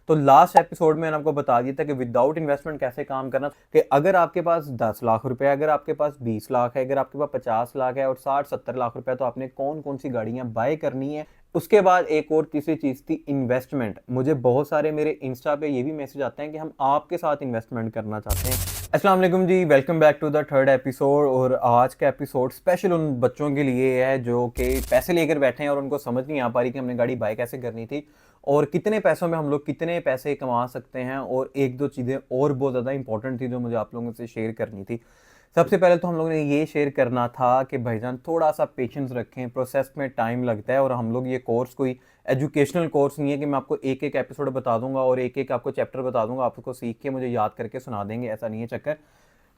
तो last episode में मैंने आपको बता दिया था कि विदाउट इन्वेस्टमेंट कैसे काम करना, कि अगर आपके पास 10 लाख रुपए है, अगर आपके पास 20 लाख है, अगर आपके पास 50 लाख है और 60-70 लाख रुपए, तो आपने कौन कौन सी गाड़ियां बाय करनी है। उसके बाद एक और तीसरी चीज थी इन्वेस्टमेंट। मुझे बहुत सारे मेरे इंस्टा पे ये भी मैसेज आते हैं कि हम आपके साथ इन्वेस्टमेंट करना चाहते हैं। अस्सलाम वालेकुम जी, welcome back to the third episode. और आज का एपिसोड स्पेशल उन बच्चों के लिए है जो कि पैसे लेकर बैठे हैं और उनको समझ नहीं आ पा रही कि हमने गाड़ी बाय कैसे करनी थी और कितने पैसों में हम लोग कितने पैसे कमा सकते हैं। और एक दो चीज़ें और बहुत ज़्यादा इंपॉर्टेंट थी जो मुझे आप लोगों से शेयर करनी थी। सबसे पहले तो हम लोगों ने ये शेयर करना था कि भाईजान थोड़ा सा पेशेंस रखें, प्रोसेस में टाइम लगता है। और हम लोग ये कोर्स कोई एजुकेशनल कोर्स नहीं है कि मैं आपको एक एक एपिसोड बता दूंगा और एक एक आपको चैप्टर बता दूंगा, आप उसको सीख के मुझे याद करके सुना देंगे, ऐसा नहीं है चक्कर।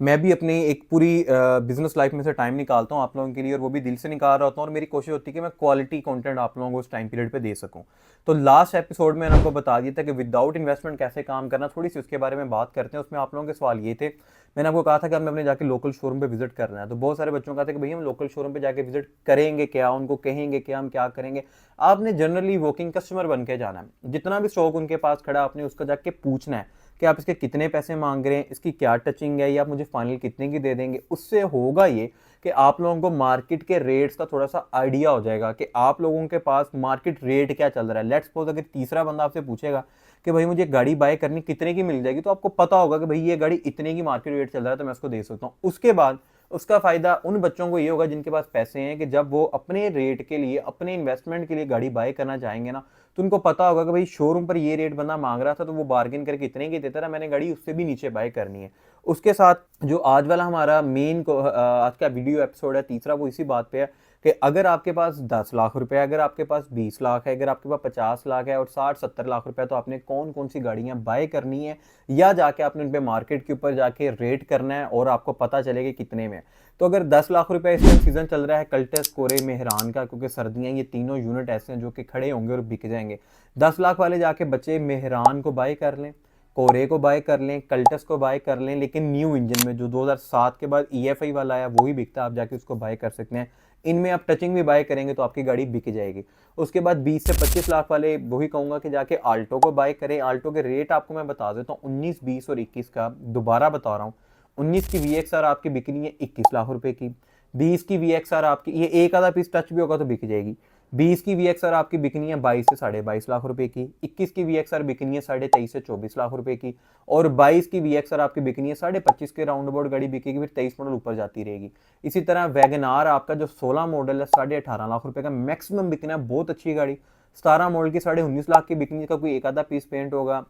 मैं भी अपनी एक पूरी बिजनेस लाइफ में से टाइम निकालता हूँ आप लोगों के लिए, और वो भी दिल से निकाल रहा होता हूँ। और मेरी कोशिश होती है कि मैं क्वालिटी कंटेंट आप लोगों को उस टाइम पीरियड पे दे सकूँ। तो लास्ट एपिसोड में मैंने आपको बता दिया था कि विदाउट इन्वेस्टमेंट कैसे काम करना, थोड़ी सी उसके बारे में बात करते हैं। उसमें आप लोगों के सवाल ये थे, मैंने आपको कहा था कि हमें अपने जाके लोकल शोरूम पे विजिट करना है। तो बहुत सारे बच्चों का था कि भाई हम लोकल शोरूम पे जाके विजिट करेंगे क्या, उनको कहेंगे क्या, हम क्या करेंगे। आपने जनरली वॉकिंग कस्टमर बन के जाना है। जितना भी स्टॉक उनके पास खड़ा, आपने उसका जाके पूछना है कि आप इसके कितने पैसे मांग रहे हैं, इसकी क्या टचिंग है, या आप मुझे फाइनल कितने की दे देंगे। उससे होगा ये कि आप लोगों को मार्केट के रेट्स का थोड़ा सा आइडिया हो जाएगा कि आप लोगों के पास मार्केट रेट क्या चल रहा है। लेट्स सपोज अगर तीसरा बंदा आपसे पूछेगा कि भाई मुझे गाड़ी बाय करनी कितने की मिल जाएगी, तो आपको पता होगा कि भाई ये गाड़ी इतने की मार्केट रेट चल रहा है तो मैं उसको दे सकता हूँ। उसके बाद उसका फायदा उन बच्चों को ये होगा जिनके पास पैसे हैं कि जब वो अपने रेट के लिए, अपने इन्वेस्टमेंट के लिए गाड़ी बाय करना चाहेंगे ना, तो उनको पता होगा कि भाई शोरूम पर ये रेट बंदा मांग रहा था तो वो बार्गेन करके इतने की देता था, मैंने गाड़ी उससे भी नीचे बाय करनी है। उसके साथ जो आज वाला हमारा मेन आज का वीडियो एपिसोड है तीसरा, वो इसी बात पे है कि अगर आपके पास 10 लाख रुपए है, अगर आपके पास 20 लाख है, अगर आपके पास 50 लाख है और 60-70 लाख रुपए, तो आपने कौन कौन सी गाड़ियां बाय करनी है, या जाके आपने उन पे मार्केट के ऊपर जाके रेट करना है और आपको पता चलेगा कितने में। तो अगर 10 लाख रुपए इस टाइम सीजन चल रहा है कल्टस, कोरे, मेहरान का, क्योंकि सर्दियां, ये तीनों यूनिट ऐसे हैं जो कि खड़े होंगे और बिक जाएंगे। 10 लाख वाले जाके बच्चे मेहरान को बाय कर लें, कोरे को बाय कर लें, कल्टस को बाय कर लें, लेकिन न्यू इंजन में जो 2007 के बाद EFI वाला आया वो ही बिकता है, आप जाके उसको बाय कर सकते हैं। इनमें आप टचिंग भी बाय करेंगे तो आपकी गाड़ी बिक जाएगी। उसके बाद 20 से 25 लाख वाले वही कहूंगा कि जाके आल्टो को बाय करें। आल्टो के रेट आपको मैं बता देता हूँ, 19, 20 और 21 का दोबारा बता रहा हूँ। 19 की VXR आपकी बिकनी है 21 लाख रुपए की। 20 की VXR आपकी, ये एक आधा पीस टच भी होगा तो बिक जाएगी। 20 की VXR आपकी बिकनी है 22 से 22.5 लाख रुपए की। 21 की VXR बिकनी है 23.5 से 24 लाख रुपए की। और 22 की VXR आपकी बिकनी है 25.5 के राउंड अबाउट गाड़ी बिकेगी, फिर 23 मॉडल ऊपर जाती रहेगी। इसी तरह वैगनार आपका जो 16 मॉडल है 18.5 लाख रुपए का मैक्सिमम बिकना है, बहुत अच्छी गाड़ी। 17 मॉडल की 19.5 लाख की बिकनी का कोई एक आधा पीस पेंट होगा।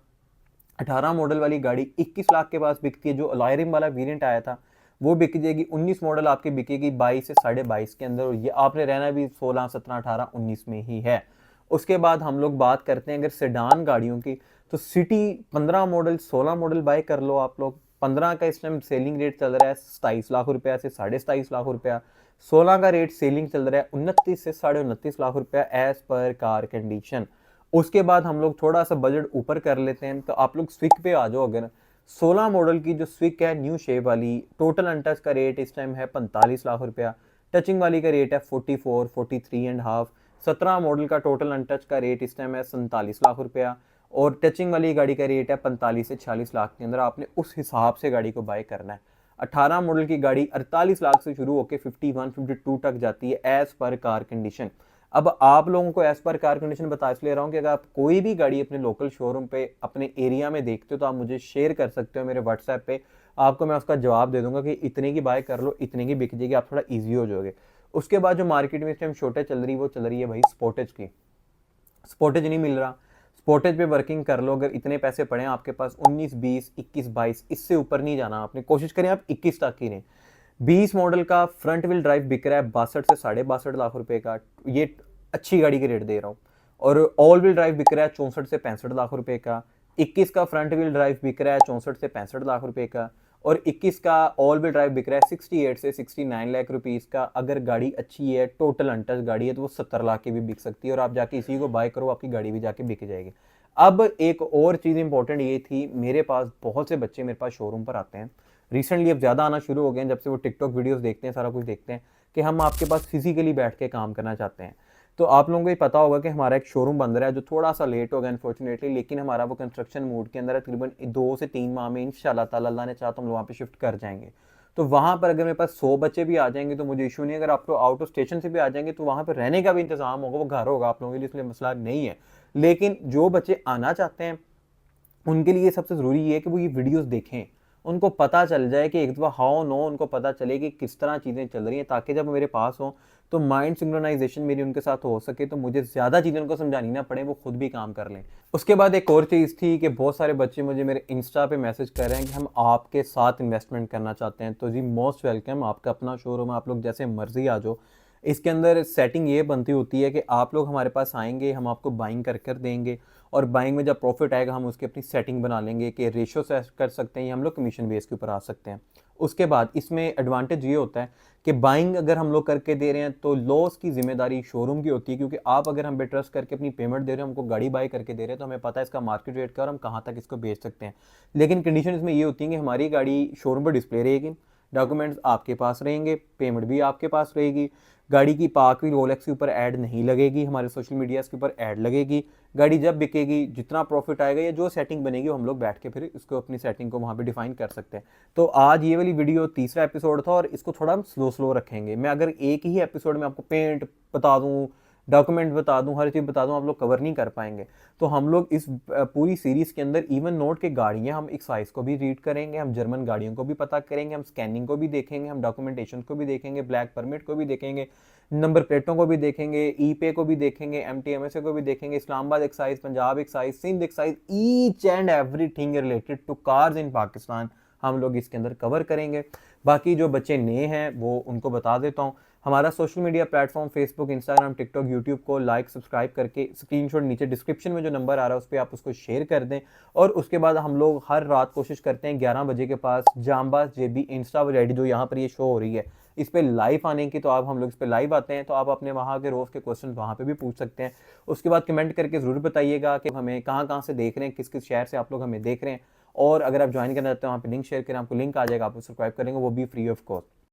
18 मॉडल वाली गाड़ी 21 लाख के पास बिकती है, जो अलॉयरिम वाला वेरिएंट आया था वो बिक जाएगी। 19 मॉडल आपकी बिकेगी 22 से 22.5 के अंदर, और ये आपने रहना भी 16, 17, 18, 19 में ही है। उसके बाद हम लोग बात करते हैं अगर सेडान गाड़ियों की, तो सिटी 15 मॉडल, 16 मॉडल बाय कर लो आप लोग। 15 का इस टाइम सेलिंग रेट चल रहा है 27 लाख रुपया से 27.5 लाख रुपया। 16 का रेट सेलिंग चल रहा है 29 से 29.5 लाख रुपया एज पर कार कंडीशन। उसके बाद हम लोग थोड़ा सा बजट ऊपर कर लेते हैं, तो आप लोग स्विक पे आ जाओ। अगर 16 मॉडल की जो स्विक है न्यू शेप वाली, टोटल अनटच का रेट इस टाइम है 45 लाख रुपया। टचिंग वाली का रेट है 44, 43 एंड हाफ। 17 मॉडल का टोटल अनटच का रेट इस टाइम है 47 लाख रुपया। और टचिंग वाली गाड़ी का रेट है 45 से 46 लाख के अंदर, आपने उस हिसाब से गाड़ी को बाय करना है। 18 मॉडल की गाड़ी 48 लाख से शुरू होकर 51, 52 तक जाती है एज पर कार कंडीशन। अब आप लोगों को एज पर कार कंडीशन बता इसलिए रहा हूँ कि अगर आप कोई भी गाड़ी अपने लोकल शोरूम पे अपने एरिया में देखते हो तो आप मुझे शेयर कर सकते हो मेरे व्हाट्सएप पे, आपको मैं उसका जवाब दे दूंगा कि इतने की बाय कर लो, इतने की बिक जाएगी, आप थोड़ा ईजी हो जाओगे। उसके बाद जो मार्केट में इस टाइम शॉर्टेज चल रही है वो चल रही है भाई स्पोर्टेज की। स्पोर्टेज नहीं मिल रहा, स्पोर्टेज पे वर्किंग कर लो। अगर इतने पैसे पड़े हैं आपके पास 19, 20, 21, 22, इससे ऊपर नहीं जाना आपने, कोशिश करें आप 21 तक ही रहें। 20 मॉडल का फ्रंट व्हील ड्राइव बिक रहा है 62 से 62.5 लाख रुपए का, ये अच्छी गाड़ी के रेट दे रहा हूँ। और ऑल व्हील ड्राइव बिक रहा है 64 से 65 लाख रुपए का। 21 का फ्रंट व्हील ड्राइव बिक रहा है 64 से 65 लाख रुपए का। और 21 का ऑल व्हील ड्राइव बिक रहा है 68 से 69 लाख रुपीस का। अगर गाड़ी अच्छी है, टोटल अनटच गाड़ी है, तो वो 70 लाख की भी बिक सकती है, और आप जाके इसी को बाय करो, आपकी गाड़ी भी जाके बिक जाएगी। अब एक और चीज़ इंपॉर्टेंट ये थी, मेरे पास बहुत से बच्चे मेरे पास शोरूम पर आते हैं रिसेंटली, अब ज़्यादा आना शुरू हो गए हैं जब से वो टिकटॉक वीडियोस देखते हैं, सारा कुछ देखते हैं, कि हम आपके पास फिजिकली बैठ के काम करना चाहते हैं। तो आप लोगों को ये पता होगा कि हमारा एक शोरूम बन रहा है जो थोड़ा सा लेट हो गया अनफॉर्चुनेटली, लेकिन हमारा वो कंस्ट्रक्शन मोड के अंदर है। तकरीबन 2 से 3 माह में इंशाल्लाह ताला अल्लाह ने चाहा तो हम लोग वहाँ पे शिफ्ट कर जाएंगे। तो वहाँ पर अगर मेरे पास 100 बच्चे भी आ जाएंगे तो मुझे इशू नहीं है। अगर आप लोग आउट ऑफ स्टेशन से भी आ जाएंगे तो वहाँ पर रहने का भी इंतजाम होगा, वो घर होगा आप लोगों के लिए, इसलिए मसला नहीं है। लेकिन जो बच्चे आना चाहते हैं उनके लिए सबसे ज़रूरी ये है कि वो ये वीडियोस देखें, उनको पता चल जाए कि एक दफ़ा हाउ नो उनको पता चले कि किस तरह चीज़ें चल रही हैं, ताकि जब मेरे पास हो तो माइंड सिंक्रोनाइजेशन मेरी उनके साथ हो सके, तो मुझे ज़्यादा चीज़ें उनको समझानी ना पड़े, वो खुद भी काम कर लें। उसके बाद एक और चीज़ थी कि बहुत सारे बच्चे मुझे मेरे इंस्टा पे मैसेज कर रहे हैं कि हम आपके साथ इन्वेस्टमेंट करना चाहते हैं। तो जी मोस्ट वेलकम, आपका अपना शोरूम है, आप लोग जैसे मर्जी आ जाओ। इसके अंदर सेटिंग ये बनती होती है कि आप लोग हमारे पास आएंगे, हम आपको बाइंग कर देंगे, और बाइंग में जब प्रॉफिट आएगा हम उसकी अपनी सेटिंग बना लेंगे कि रेशो से कर सकते हैं या हम लोग कमीशन बेस के ऊपर आ सकते हैं। उसके बाद इसमें एडवांटेज ये होता है कि बाइंग अगर हम लोग करके दे रहे हैं तो लॉस की जिम्मेदारी शोरूम की होती है, क्योंकि आप अगर हम पे ट्रस्ट करके अपनी पेमेंट दे रहे हैं, हमको गाड़ी बाई करके दे रहे हैं, तो हमें पता है इसका मार्केट रेट का और हम कहाँ तक इसको बेच सकते हैं। लेकिन कंडीशन इसमें ये होती है कि हमारी गाड़ी शोरूम पर डिस्प्ले रहेगी, डॉक्यूमेंट्स आपके पास रहेंगे, पेमेंट भी आपके पास रहेगी, गाड़ी की पार्क भी रोलेक्स के ऊपर ऐड नहीं लगेगी, हमारे सोशल मीडियाज़ के ऊपर ऐड लगेगी। गाड़ी जब बिकेगी, जितना प्रॉफिट आएगा या जो सेटिंग बनेगी वो हम लोग बैठ के फिर इसको अपनी सेटिंग को वहाँ पे डिफाइन कर सकते हैं। तो आज ये वाली वीडियो तीसरा एपिसोड था और इसको थोड़ा हम स्लो स्लो रखेंगे। मैं अगर एक ही एपिसोड में आपको पेंट बता दूँ, डॉक्यूमेंट बता दूं, हर चीज़ बता दूं, आप लोग कवर नहीं कर पाएंगे। तो हम लोग इस पूरी सीरीज़ के अंदर इवन नोट के गाड़ियां, हम एक्साइज को भी रीड करेंगे, हम जर्मन गाड़ियों को भी पता करेंगे, हम स्कैनिंग को भी देखेंगे, हम डॉक्यूमेंटेशन को भी देखेंगे, ब्लैक परमिट को भी देखेंगे, नंबर प्लेटों को भी देखेंगे, ई पे को भी देखेंगे, MTMSA को भी देखेंगे, Islamabad excise, Punjab excise, Sindh excise, each and everything related to cars in Pakistan हम लोग इसके अंदर कवर करेंगे। बाकी जो बच्चे नए हैं वो उनको बता देता हूँ, हमारा social media platform Facebook, Instagram, TikTok, YouTube को लाइक सब्सक्राइब करके स्क्रीनशॉट नीचे डिस्क्रिप्शन में जो नंबर आ रहा है उस पर आप उसको शेयर कर दें। और उसके बाद हम लोग हर रात कोशिश करते हैं 11 बजे के पास जामबाज JB इंस्टा ID जो यहाँ पर ये शो हो रही है इस पर लाइव आने की, तो आप हम लोग इस पर लाइव आते हैं, तो आप अपने वहाँ के रोज़ के क्वेश्चन वहाँ पे भी पूछ सकते हैं। उसके बाद कमेंट करके ज़रूर बताइएगा कि हमें कहाँ कहाँ से देख रहे हैं, किस किस शहर से आप लोग हमें देख रहे हैं। और अगर आप ज्वाइन करना चाहते हैं वहाँ पे लिंक शेयर करें, आपको लिंक आ जाएगा, आप सब्सक्राइब करेंगे, वो भी फ्री ऑफ कॉस्ट।